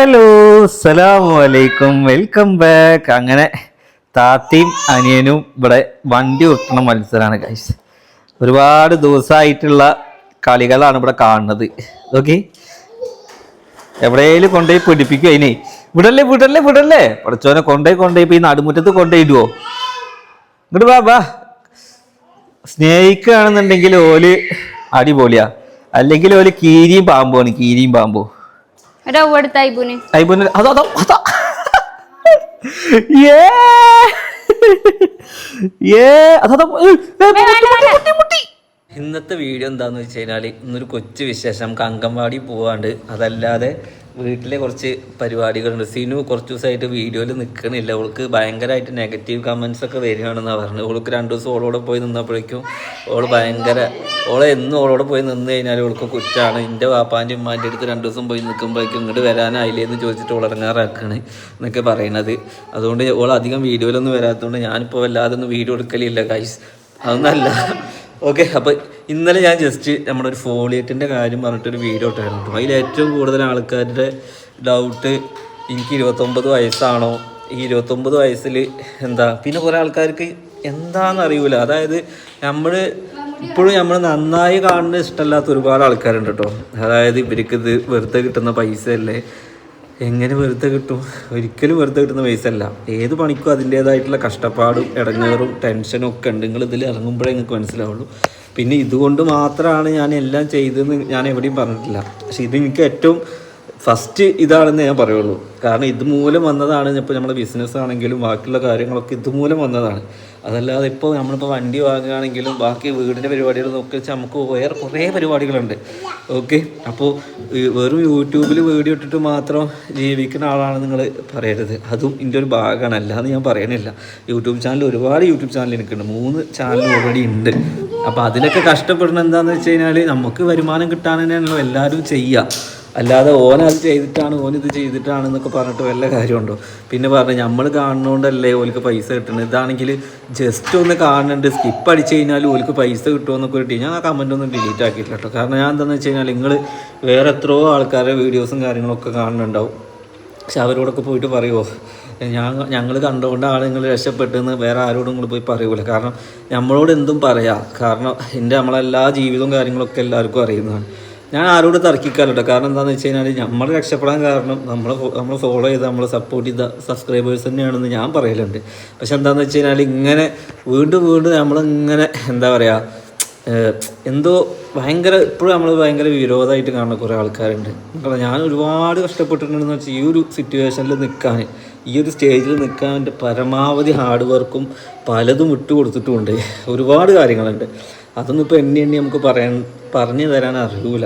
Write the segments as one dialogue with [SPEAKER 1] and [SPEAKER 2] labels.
[SPEAKER 1] Hello അസ്സലാമു അലൈക്കും, welcome back. അങ്ങനെ താത്തയും അനിയനും ഇവിടെ വണ്ടി ഒട്ടണ മത്സരമാണ് ഗൈസ്. ഒരുപാട് ദിവസമായിട്ടുള്ള കളികളാണ് ഇവിടെ കാണുന്നത്. ഓക്കെ, എവിടെയെങ്കിലും കൊണ്ടുപോയി പിടിപ്പിക്കും. അതിനെ വിടല്ലേ വിടല്ലേ വിടല്ലേ പഠിച്ചോനെ കൊണ്ടുപോയി ഇപ്പൊ ഈ നടുമുറ്റത്ത് കൊണ്ടുപോയിടുവോ? ഇങ്ങോട്ട് വാ. സ്നേഹിക്കുകയാണെന്നുണ്ടെങ്കിൽ ഓല് അടിപൊളിയാ, അല്ലെങ്കിൽ ഓല് കീരിയും പാമ്പോ. ഇന്നത്തെ വീഡിയോ എന്താന്ന് വെച്ച് കഴിഞ്ഞാൽ ഇന്നൊരു കൊച്ചു വിശേഷം. നമുക്ക് അംഗൻവാടി പോവാണ്ട്, അതല്ലാതെ വീട്ടിലെ കുറച്ച് പരിപാടികളുണ്ട്. സിനു കുറച്ച് ദിവസമായിട്ട് വീഡിയോയിൽ നിൽക്കണില്ല. അവൾക്ക് ഭയങ്കരമായിട്ട് നെഗറ്റീവ് കമൻസ് ഒക്കെ വരികയാണെന്നാണ് പറഞ്ഞത്. അവൾക്ക് 2 ദിവസം ഓളോടെ പോയി നിന്നപ്പോഴേക്കും ഓളെ എന്നും ഓളോടെ പോയി നിന്ന് കഴിഞ്ഞാൽ അവൾക്ക് കുറ്റാണ്. എൻ്റെ വാപ്പാൻ്റെ ഉമ്മാൻ്റെ അടുത്ത് 2 ദിവസം പോയി നിൽക്കുമ്പോഴേക്കും ഇങ്ങോട്ട് വരാനായില്ലേ എന്ന് ചോദിച്ചിട്ട് ഓൾ ഇറങ്ങാറാക്കാണ് എന്നൊക്കെ പറയണത്. അതുകൊണ്ട് ഓൾ അധികം വീഡിയോയിലൊന്നും വരാത്തതുകൊണ്ട് ഞാനിപ്പോൾ വല്ലാതെ ഒന്നും വീഡിയോ എടുക്കലില്ല ഗൈസ്, അതൊന്നല്ല. ഓക്കെ, അപ്പോൾ ഇന്നലെ ഞാൻ ജസ്റ്റ് നമ്മുടെ ഒരു ഫോളിയേറ്റിൻ്റെ കാര്യം പറഞ്ഞിട്ടൊരു വീഡിയോ ഇട്ടായിരുന്നു കേട്ടോ. അതിൽ ഏറ്റവും കൂടുതൽ ആൾക്കാരുടെ ഡൗട്ട് എനിക്ക് 29 വയസ്സാണോ, ഈ 29 വയസ്സിൽ എന്താ, പിന്നെ കുറേ ആൾക്കാർക്ക് എന്താണെന്ന് അറിയൂല. അതായത് ഇപ്പോഴും നമ്മൾ നന്നായി കാണുന്നത് ഇഷ്ടമല്ലാത്ത ഒരുപാട് ആൾക്കാരുണ്ട് കേട്ടോ. അതായത് ഇവർക്ക് ഇത് വെറുതെ കിട്ടുന്ന പൈസ അല്ലേ, എങ്ങനെ വെറുതെ കിട്ടും? ഒരിക്കലും വെറുതെ കിട്ടുന്ന പൈസ അല്ല. ഏത് പണിക്കും അതിൻ്റേതായിട്ടുള്ള കഷ്ടപ്പാടും ഇടങ്ങേറും ടെൻഷനും ഒക്കെ ഉണ്ട്. നിങ്ങൾ ഇതിൽ ഇറങ്ങുമ്പോഴേ നിങ്ങൾക്ക് മനസ്സിലാവുള്ളൂ. പിന്നെ ഇതുകൊണ്ട് മാത്രമാണ് ഞാൻ എല്ലാം ചെയ്തതെന്ന് ഞാൻ എവിടെയും പറഞ്ഞിട്ടില്ല. പക്ഷെ ഇത് എനിക്ക് ഏറ്റവും ഫസ്റ്റ് ഇതാണെന്ന് ഞാൻ പറയുള്ളൂ. കാരണം ഇതുമൂലം വന്നതാണ്. ഇപ്പോൾ നമ്മുടെ ബിസിനസ് ആണെങ്കിലും ബാക്കിയുള്ള കാര്യങ്ങളൊക്കെ ഇതുമൂലം വന്നതാണ്. അതല്ലാതെ ഇപ്പോൾ നമ്മളിപ്പോൾ വണ്ടി വാങ്ങുകയാണെങ്കിലും ബാക്കി വീടിൻ്റെ പരിപാടികൾ നോക്കി വെച്ചാൽ നമുക്ക് വേറെ കുറേ പരിപാടികളുണ്ട്. ഓക്കെ, അപ്പോൾ വെറും യൂട്യൂബിൽ വീഡിയോ ഇട്ടിട്ട് മാത്രം ജീവിക്കുന്ന ആളാണ് നിങ്ങൾ പറയരുത്. അതും എൻ്റെ ഒരു ഭാഗമാണ്, അല്ലാതെ ഞാൻ പറയണില്ല. ഒരുപാട് യൂട്യൂബ് ചാനൽ എനിക്കുണ്ട്. 3 ചാനൽ ഓൾറെഡി ഉണ്ട്. അപ്പോൾ അതിലൊക്കെ കഷ്ടപ്പെടുന്നത് എന്താണെന്ന് വെച്ച് കഴിഞ്ഞാൽ നമുക്ക് വരുമാനം കിട്ടാൻ തന്നെയാണല്ലോ എല്ലാവരും ചെയ്യുക. അല്ലാതെ ഓനത് ചെയ്തിട്ടാണ് ഓനിത് ചെയ്തിട്ടാണെന്നൊക്കെ പറഞ്ഞിട്ട് വല്ല കാര്യമുണ്ടോ? പിന്നെ പറഞ്ഞു നമ്മൾ കാണുന്നതുകൊണ്ടല്ലേ ഓൽക്ക് പൈസ കിട്ടുന്നത്. ഇതാണെങ്കിൽ ജസ്റ്റ് ഒന്ന് കാണുന്നുണ്ട്, സ്കിപ്പ് അടിച്ച് കഴിഞ്ഞാൽ ഓൽക്ക് പൈസ കിട്ടുമെന്നൊക്കെ കിട്ടി. ഞാൻ ആ കമൻ്റ് ഒന്നും ഡിലീറ്റ് ആക്കിയിട്ടില്ല കേട്ടോ. കാരണം ഞാൻ എന്താണെന്ന് വെച്ച് കഴിഞ്ഞാൽ നിങ്ങൾ വേറെ എത്രയോ ആൾക്കാരുടെ വീഡിയോസും കാര്യങ്ങളൊക്കെ കാണുന്നുണ്ടാവും. പക്ഷെ അവരോടൊക്കെ പോയിട്ട് പറയുമോ ഞങ്ങൾ കണ്ടുകൊണ്ടാണ് നിങ്ങൾ രക്ഷപ്പെട്ടെന്ന് വേറെ ആരോടും നിങ്ങൾ പോയി പറയൂല. കാരണം നമ്മളോട് എന്തും പറയാം. കാരണം നമ്മളെല്ലാ ജീവിതവും കാര്യങ്ങളൊക്കെ എല്ലാവർക്കും അറിയുന്നതാണ്. ഞാൻ ആരോട് തർക്കിക്കാറുണ്ട്. കാരണം എന്താണെന്ന് വെച്ച് കഴിഞ്ഞാൽ നമ്മൾ രക്ഷപ്പെടാൻ കാരണം നമ്മൾ ഫോളോ ചെയ്ത് നമ്മൾ സപ്പോർട്ട് ചെയ്ത സബ്സ്ക്രൈബേഴ്സ് തന്നെയാണെന്ന് ഞാൻ പറയലുണ്ട്. പക്ഷെ എന്താണെന്ന് വെച്ച് കഴിഞ്ഞാൽ ഇങ്ങനെ വീണ്ടും നമ്മളിങ്ങനെ എന്താ പറയുക, എന്തോ ഇപ്പോഴും നമ്മൾ ഭയങ്കര വിരോധമായിട്ട് കാണുന്ന കുറേ ആൾക്കാരുണ്ട്. ഞാൻ ഒരുപാട് കഷ്ടപ്പെട്ടിട്ടുണ്ടെന്ന് വെച്ചാൽ ഈ ഒരു സിറ്റുവേഷനിൽ നിൽക്കാൻ, ഈ ഒരു സ്റ്റേജിൽ നിൽക്കാൻ എൻ്റെ പരമാവധി ഹാർഡ് വർക്കും പലതും വിട്ടു കൊടുത്തിട്ടുമുണ്ട്. ഒരുപാട് കാര്യങ്ങളുണ്ട്. അതൊന്നും ഇപ്പോൾ എണ്ണി നമുക്ക് പറഞ്ഞു തരാൻ അറിയൂല.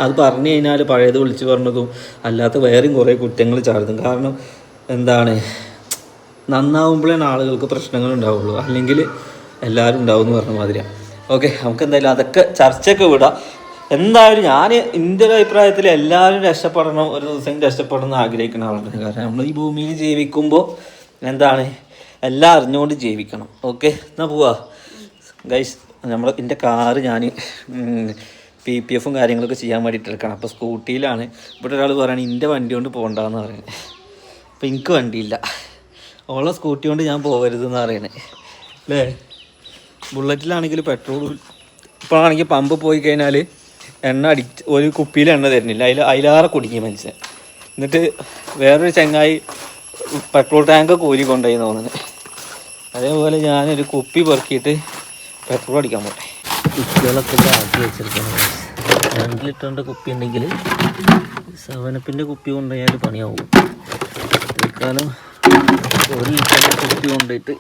[SPEAKER 1] അത് പറഞ്ഞു കഴിഞ്ഞാൽ പഴയത് വിളിച്ച് പറഞ്ഞതും അല്ലാത്ത വേറെയും കുറേ കുറ്റങ്ങൾ ചാടും. കാരണം എന്താണ്, നന്നാവുമ്പോഴാണ് ആളുകൾക്ക് പ്രശ്നങ്ങൾ ഉണ്ടാവുള്ളൂ, അല്ലെങ്കിൽ എല്ലാവരും ഉണ്ടാവും എന്ന് പറഞ്ഞ മാതിരിയാണ്. ഓക്കെ, നമുക്ക് എന്തായാലും അതൊക്കെ ചർച്ചയൊക്കെ വിടാം. എന്തായാലും ഞാൻ എൻ്റെ ഒരു അഭിപ്രായത്തിൽ എല്ലാവരും രക്ഷപ്പെടണം, ഒരു ദിവസം രക്ഷപ്പെടണം എന്ന് ആഗ്രഹിക്കുന്ന ആളാണ്. കാരണം നമ്മൾ ഈ ഭൂമിയിൽ ജീവിക്കുമ്പോൾ എന്താണ്, എല്ലാം അറിഞ്ഞുകൊണ്ട് ജീവിക്കണം. ഓക്കെ, എന്നാൽ പോവാ ഗൈസ്. എൻ്റെ കാറ് ഞാൻ PPF കാര്യങ്ങളൊക്കെ ചെയ്യാൻ വേണ്ടിയിട്ട് എടുക്കണം. അപ്പോൾ സ്കൂട്ടിയിലാണ്. ഇവിടെ ഒരാൾ പറയുകയാണ് എൻ്റെ വണ്ടി കൊണ്ട് പോകണ്ടെന്ന് പറയുന്നത്. അപ്പോൾ എനിക്ക് വണ്ടിയില്ല, ഓളെ സ്കൂട്ടി കൊണ്ട് ഞാൻ പോകരുതെന്ന് പറയണേ അല്ലേ. ബുള്ളറ്റിലാണെങ്കിൽ പെട്രോൾ ഇപ്പോൾ ആണെങ്കിൽ പമ്പ് പോയി കഴിഞ്ഞാൽ ഒരു കുപ്പിയിൽ എണ്ണ തരുന്നില്ല, അതിലേറെ കുടുങ്ങി മനുഷ്യൻ. എന്നിട്ട് വേറൊരു ചങ്ങായി പെട്രോൾ ടാങ്ക് കോരി കൊണ്ടുപോയി തോന്നുന്നത്. അതേപോലെ ഞാനൊരു കുപ്പി പെറുക്കിയിട്ട് പെട്രോൾ അടിക്കാൻ പോട്ടെ. കുപ്പികളൊക്കെ ആക്കി വെച്ചിരിക്കണം. 2 ലിറ്ററിൻ്റെ കുപ്പി ഉണ്ടെങ്കിൽ 7-അപ്പിൻ്റെ കുപ്പി കൊണ്ടുപോയാൽ പണിയാവും. ഇക്കാലം 1 ലിറ്ററിൻ്റെ കുപ്പി കൊണ്ടുപോയിട്ട്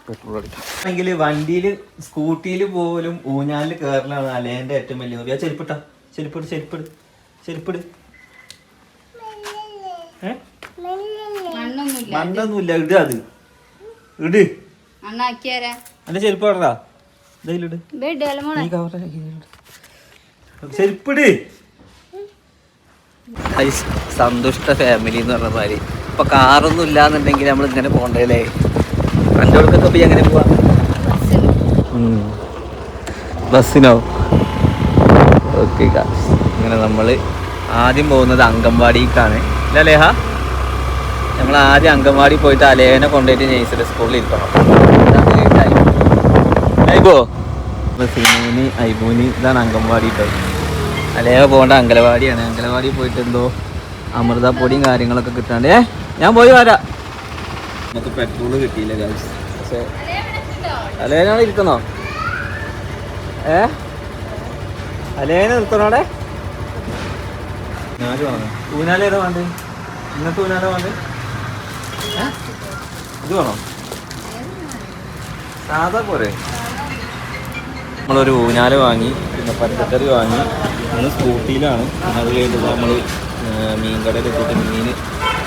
[SPEAKER 1] പെട്രോൾ അടിക്കും. ആണെങ്കിൽ വണ്ടിയിൽ സ്കൂട്ടിയിൽ പോലും ഊഞ്ഞാലിൽ കയറലാണ് അലേൻ്റെ ഏറ്റവും വലിയ ഹോബി. ആ ചെരുപ്പിട് മണ്ണൊന്നുമില്ല, ഇട് അന്റെ ചെരുപ്പ് ഇടറാ, ചെരുപ്പിട്. സന്തുഷ്ട ഫാമിലി എന്ന് പറഞ്ഞ മാതിരി ഇപ്പൊ കാറൊന്നും ഇല്ലാന്നുണ്ടെങ്കിൽ നമ്മൾ ഇങ്ങനെ പോണ്ടല്ലേ. എൻ്റെ അടുത്തൊക്കെ പോയി എങ്ങനെ പോവാ? ബസ്സിനോ? ഓക്കെ, ഇങ്ങനെ നമ്മൾ ആദ്യം പോകുന്നത് അംഗൻവാടിക്കാണ്. ഇല്ല ലേഹ? നമ്മൾ ആദ്യം അങ്കൻവാടി പോയിട്ട് അലേനെ കൊണ്ടുപോയിട്ട് നേഴ്സറി സ്കൂളിൽ ഇരുത്തണം. ഐബോ സിനൂന് ഐബൂന് ഇതാണ് അങ്കൻവാടി കേട്ടോ. അലേഹ പോകേണ്ട അങ്കലവാടിയാണ്. അങ്കലവാടി പോയിട്ട് എന്തോ അമൃതപ്പൊടിയും കാര്യങ്ങളൊക്കെ കിട്ടാണ്ട് ഞാൻ പോയി വരാം. നമുക്ക് പെട്രോള് കിട്ടിയില്ല ഗൈസ്. പക്ഷേ അലേനാണ് ഇരിക്കുന്നോ? അലേനെ നിർത്തണോടെ? ഊനാല് വേണം. ഊനാല ഏതാ വേണ്ട? ഇന്നത്തെ ഊനാല വേണ്ട? ഇത് വേണോ? സാധാ പോരെ? നമ്മളൊരു ഊനാല് വാങ്ങി, പിന്നെ പച്ചക്കറി വാങ്ങി. ഇന്ന് സ്കൂട്ടിയിലാണ്. അത് കഴിഞ്ഞിട്ട് നമ്മൾ മീൻകടയിൽ എത്തിയിട്ട് മീൻ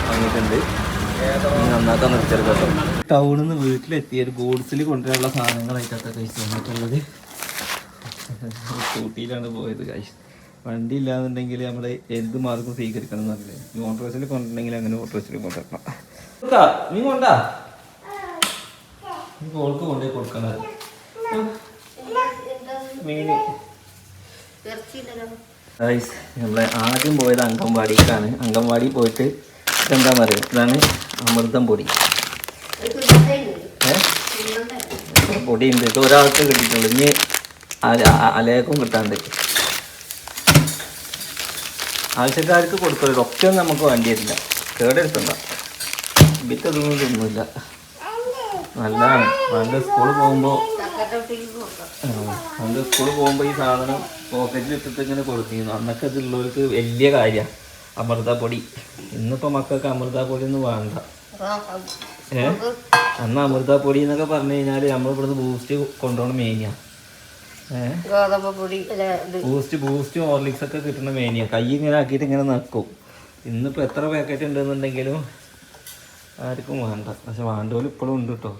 [SPEAKER 1] വാങ്ങിയിട്ടുണ്ട്. മീൻ നന്നാക്കാൻ നിർത്തരുത് കേട്ടോ. ടൗണിൽ നിന്ന് വീട്ടിലെത്തിയ ഒരു ഗൂഡ്സിൽ കൊണ്ടുവരാനുള്ള സാധനങ്ങളായിട്ടൊക്കെ കഴിച്ച് വന്നിട്ടുള്ളത്. സ്കൂട്ടിയിലാണ് പോയത് കഴിച്ച്. വണ്ടി ഇല്ലാന്നുണ്ടെങ്കിൽ നമ്മൾ എന്ത് മാർഗം സ്വീകരിക്കണം എന്നറിയില്ലേ. ഈ ഓട്ടോ ബസ്സിൽ കൊണ്ടുണ്ടെങ്കിൽ അങ്ങനെ ഓട്ടോ ബസ്സിൽ കൊണ്ടുവരണം. നീ കൊണ്ടാ ഓൾക്ക് കൊണ്ടുപോയി കൊടുക്കണത് മീന്. നമ്മളെ ആദ്യം പോയത് അങ്കൻവാടിക്കാണ്. അങ്കൻവാടി പോയിട്ട് എന്താണെന്ന് അറിയാം, ഇതാണ് അമൃതം പൊടി. പൊടി ഉണ്ട്. ഇത് ഒരാൾക്ക് കിട്ടിയിട്ടുള്ളൂ. ഇനി അലേക്കും കിട്ടാണ്ട് ആവശ്യക്കാർക്ക് കൊടുക്കരുത്. ഒക്കെ ഒന്നും നമുക്ക് വേണ്ടിയിട്ടില്ല. കേടെടുത്തണ്ട. ഇതൊന്നും തിന്നില്ല. നല്ലതാണ്. പണ്ട് സ്കൂളിൽ പോകുമ്പോൾ ഈ സാധനം പോക്കറ്റിൽ ഇട്ടിട്ട് ഇങ്ങനെ കൊടുത്തിരുന്നു. അന്നൊക്കെ ഇതുള്ളവർക്ക് വലിയ കാര്യമാണ് അമൃതപ്പൊടി. ഇന്നിപ്പോൾ മക്കൾക്ക് അമൃതപ്പൊടി ഒന്നും വേണ്ട. അന്ന് അമൃതപ്പൊടി എന്നൊക്കെ പറഞ്ഞു കഴിഞ്ഞാൽ നമ്മൾ ഇവിടുന്ന് ബൂസ്റ്റ് കൊണ്ടുപോകണം മേനിയ. ബൂസ്റ്റ് ഹോർലിക്സ് ഒക്കെ കിട്ടുന്ന മേനിയ. കൈ ഇങ്ങനെ ആക്കിയിട്ട് ഇങ്ങനെ നക്കും. ഇന്നിപ്പോൾ എത്ര പാക്കറ്റ് ഉണ്ടെന്നുണ്ടെങ്കിലും ആർക്കും വേണ്ട. പക്ഷെ വേണ്ടവരും ഇപ്പോഴും ഉണ്ട് കേട്ടോ.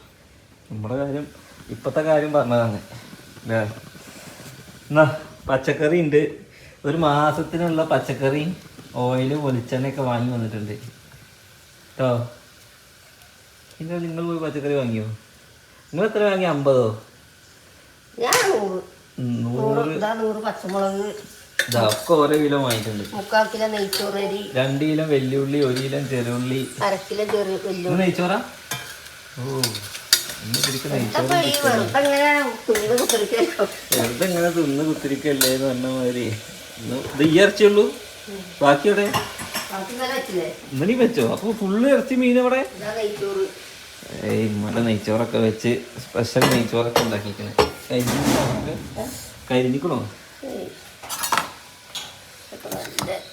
[SPEAKER 1] നമ്മുടെ കാര്യം ഇപ്പോഴത്തെ കാര്യം പറഞ്ഞതാണ് അല്ലേ. എന്നാ പച്ചക്കറി ഉണ്ട്. ഒരു മാസത്തിനുള്ള പച്ചക്കറി, ഓയിൽ, വെളിച്ചെണ്ണയൊക്കെ വാങ്ങി വന്നിട്ടുണ്ട് കേട്ടോ. പിന്നെ നിങ്ങൾ പോയി പച്ചക്കറി വാങ്ങിയോ? നിങ്ങൾ എത്ര വാങ്ങി? 50? 100
[SPEAKER 2] പച്ചമുളക്
[SPEAKER 1] ഒക്കെ ഓരോ കിലോ വാങ്ങിയിട്ടുണ്ട്.
[SPEAKER 2] 3/4 കിലോ നെയ്ച്ചോറരി,
[SPEAKER 1] 2 കിലോ വെല്ലുള്ളി, 1 കിലോ ചെറുള്ളി,
[SPEAKER 2] 1/2 കിലോ ചെറിയ
[SPEAKER 1] നെയ്ച്ചോറാ. ഓ വെറുതെങ്ങനെ തിന്ന് കുത്തിരിക്കല്ലേ എന്ന് പറഞ്ഞ മാതിരി. ഇത് ഈ ഇറച്ചിയുള്ളൂ, ബാക്കിയോടെ ഇന്നലെ വെച്ചോ? അപ്പൊ ഫുള്ള് ഇറച്ചി മീൻ ഇവിടെ. ഇമ്മടെ നെയ്ച്ചോറൊക്കെ വെച്ച് സ്പെഷ്യൽ നെയ്ച്ചോറൊക്കെ ഉണ്ടാക്കിക്കണേ. കരിഞ്ഞിക്കണോ?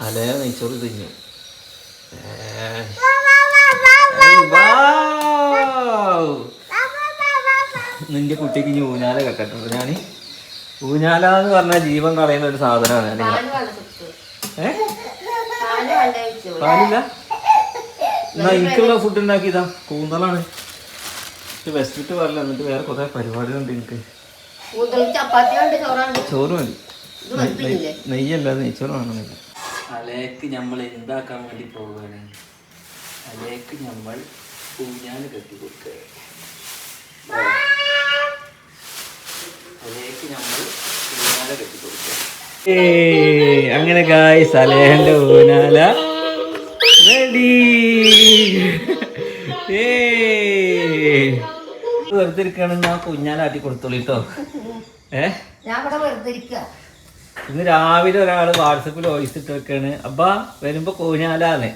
[SPEAKER 1] അലേ നെയ്ച്ചോറ് തിന്നു. നിന്റെ കുട്ടിക്ക് ഇനി ഊഞ്ഞാല കെട്ടിട്ടുണ്ട്. ഞാൻ ഊഞ്ഞാല എന്ന് പറഞ്ഞാൽ ജീവൻ കളയുന്ന ഒരു സാധനമാണ്. പാലില്ല? എന്നാ എനിക്കുള്ള ഫുഡ് ഉണ്ടാക്കിയതാ. കൂന്തലാണ്. വെച്ചിട്ട് പറയില്ല. എന്നിട്ട് വേറെ കുറെ പരിപാടികളുണ്ട് എനിക്ക്. ചോറ് മതി. നെയ്യല്ല, നെയ്ച്ചോറ് വേണമെന്നില്ല. അലേക്ക് നമ്മൾ എന്താക്കാൻ വേണ്ടി പോവുകയാണ്? അലേക്ക് നമ്മൾ ഊഞ്ഞാല് കെട്ടി കൊടുക്കുക. അങ്ങനെ ഗായ്സ് അലേഹന്റെ ഊനാല റെഡി. വെറുതെ ഇരിക്കുകയാണെങ്കിൽ ആ കുഞ്ഞാലാട്ടി കൊടുത്തോളൂ കേട്ടോ. ഇന്ന് രാവിലെ ഒരാള് വാട്സപ്പിൽ വോയിസ് ഇട്ട് വെക്കാണ്. അബ്ബാ വരുമ്പോ കൂഞ്ഞാലാന്ന്.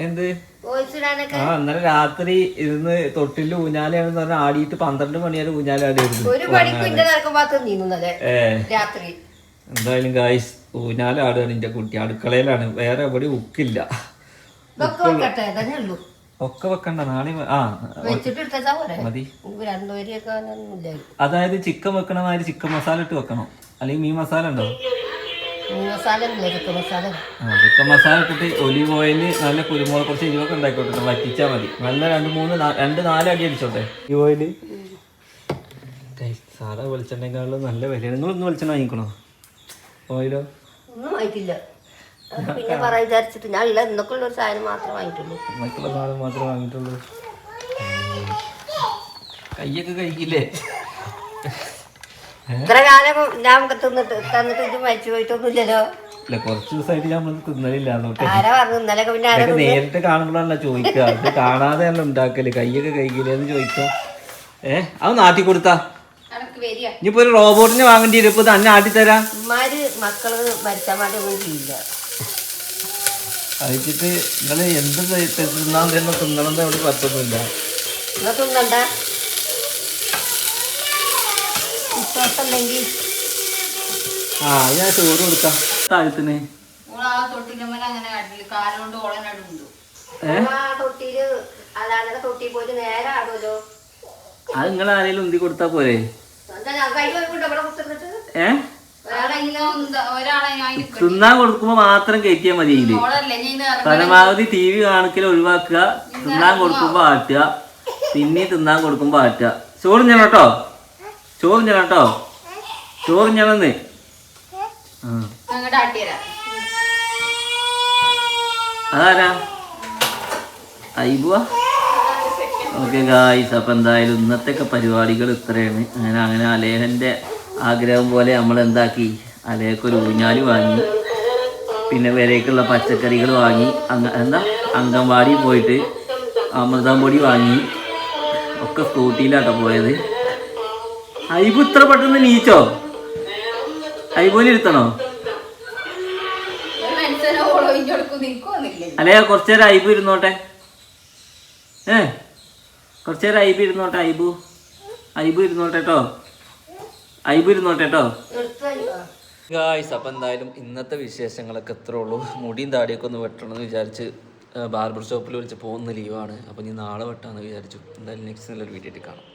[SPEAKER 1] എന്ത്? ഇന്നലെ രാത്രി ഇരുന്ന് തൊട്ടില് ഊഞ്ഞാലാണെന്ന് പറഞ്ഞാൽ ആടിയിട്ട് 12 മണിവരെ ഊഞ്ഞാലാടിയിരുന്നു. എന്തായാലും ഗായ്സ് ഊഞ്ഞാലാടുകയാണ് എന്റെ കുട്ടി. അടുക്കളയിലാണ്, വേറെ എവിടെ ഉക്കില്ല. ഒക്കെ വെക്കണ്ട, നാളെ മതി. അതായത് ചിക്കൻ വെക്കണ മാതിരി ചിക്കൻ മസാല ഇട്ട് വെക്കണം, അല്ലെങ്കിൽ മീൻ മസാല ഉണ്ടോ? ചിക്കൻ മസാല ഇട്ടിട്ട് ഒലിവ് ഓയില് നല്ല കുരുമുളക് കുറച്ച് എരിവൊക്കെ ഉണ്ടാക്കിക്കോട്ടെ, വറ്റിച്ചാൽ മതി. നല്ല 2-4 അടി അടിച്ചോട്ടെ ഈ ഓയില്. സാധാ വെളിച്ചെണ്ണേക്കാളും നല്ല വിലയാണ്. നിങ്ങളൊന്ന് വെളിച്ചെണ്ണ വാങ്ങിക്കണോ? ഓയിലോ?
[SPEAKER 2] ഒന്നും വാങ്ങിക്കില്ല. പിന്നെ പറയാൻ വിചാരിച്ചിട്ട് ഞാൻ ഇല്ല, ഇന്നൊക്കെയുള്ള ഒരു സാധനം മാത്രമേ വാങ്ങിയിട്ടുള്ളൂ.
[SPEAKER 1] ഇന്നൊക്കെയുള്ള സാധനം മാത്രമേ വാങ്ങിയിട്ടുള്ളൂ. കയ്യൊക്കെ കഴിക്കില്ലേ?
[SPEAKER 2] ഇത്ര കാലം ഞാൻ തന്നിട്ട് ഇത് മരിച്ചു പോയിട്ടൊന്നുമില്ലല്ലോ.
[SPEAKER 1] ഇല്ല കുറച്ച് ദിവസമായിട്ട് നമ്മൾ തിന്നലില്ല അതുകൊണ്ട്
[SPEAKER 2] ആരാ പറഞ്ഞു ഇന്നലെയൊക്കെ പിന്നെ ആരാ
[SPEAKER 1] ഇതൊക്കെ നേരിട്ട് കാണുമ്പോഴാണല്ലോ ചോദിക്കുക അത് കാണാതെയല്ല ഉണ്ടാക്കല് കൈയൊക്കെ കഴിക്കില്ലേന്ന് ചോദിക്കാം. അത് നാട്ടി കൊടുത്താ ഇനിയിപ്പോ ഒരു റോബോട്ടിനെ വാങ്ങേണ്ടി വരും. ഇപ്പൊ തന്നെ ആട്ടിത്തരാം.
[SPEAKER 2] ഉമ്മാര് മക്കള് മരിച്ചാൻ വേണ്ടി ഒന്നും ചെയ്യില്ല.
[SPEAKER 1] കഴിച്ചിട്ട് നിങ്ങള് എന്ത് തിന്നാൻ തന്നെ തിന്നണമെന്ന് അവിടെ പറ്റൊന്നുമില്ല.
[SPEAKER 2] നിങ്ങൾ തിന്നണ്ട വിശ്വാസമുണ്ടെങ്കിൽ.
[SPEAKER 1] ഞാൻ ചോറ് കൊടുക്കാം താഴത്തിന്.
[SPEAKER 2] തൊട്ടിയില് അതാണ് തൊട്ടി പോയിട്ട് നേരെ ആടുമല്ലോ.
[SPEAKER 1] അത് നിങ്ങൾ ആരെങ്കിലും ഉന്തി കൊടുത്താ പോരെ? തിന്നാൻ കൊടുക്കുമ്പോ മാത്രം കയറ്റിയാ മതി. പരമാവധി TV കാണിക്കൽ ഒഴിവാക്കുക. തിന്നാൻ കൊടുക്കുമ്പോ ആട്ടുക, പിന്നെ തിന്നാൻ കൊടുക്കുമ്പോ ആട്ടുക. ചോറിഞ്ഞണം കേട്ടോ, ചോറിഞ്ഞണം കേട്ടോ, ചോറിഞ്ഞണെന്ന്. അതാരാ അയ്യുവാ? ഓക്കെ ഗായ്സ്, അപ്പം എന്തായാലും ഇന്നത്തെ പരിപാടികൾ ഇത്രയാണ്. അങ്ങനെ അലേഹൻ്റെ ആഗ്രഹം പോലെ നമ്മൾ എന്താക്കി, അലേഹക്കൊരു ഊഞ്ഞാല് വാങ്ങി, പിന്നെ വരേക്കുള്ള പച്ചക്കറികൾ വാങ്ങി, അംഗൻവാടി പോയിട്ട് അമൃതം പൊടി വാങ്ങി, ഒക്കെ സ്കൂട്ടിയിലാട്ടോ പോയത്. അയ്യബു ഇത്ര പെട്ടെന്ന് നീച്ചോ? അയ്യബോലി ഇരുത്തണോ? അല്ലേ കുറച്ചേരം അയ്യബു ഇരുന്നോട്ടെ. കുറച്ചേരം അയ്യബു ഇരുന്നോട്ടെ. അയ്യബു ഇരുന്നോട്ടെ കേട്ടോ, അയ്യബു ഇരുന്നോട്ടെ കേട്ടോ ഗായ്സ്. അപ്പം എന്തായാലും ഇന്നത്തെ വിശേഷങ്ങളൊക്കെ എത്ര ഉള്ളൂ. മുടിയും താടിയൊക്കെ ഒന്ന് വെട്ടണമെന്ന് വിചാരിച്ച് ബാർബർ ഷോപ്പിൽ വിളിച്ച് പോകുന്ന ലീവാണ്. അപ്പം ഇനി നാളെ വെട്ടാമെന്ന് വിചാരിച്ചു. എന്തായാലും നെക്സ്റ്റ് നല്ലൊരു വീഡിയോ ആയിട്ട് കാണാം.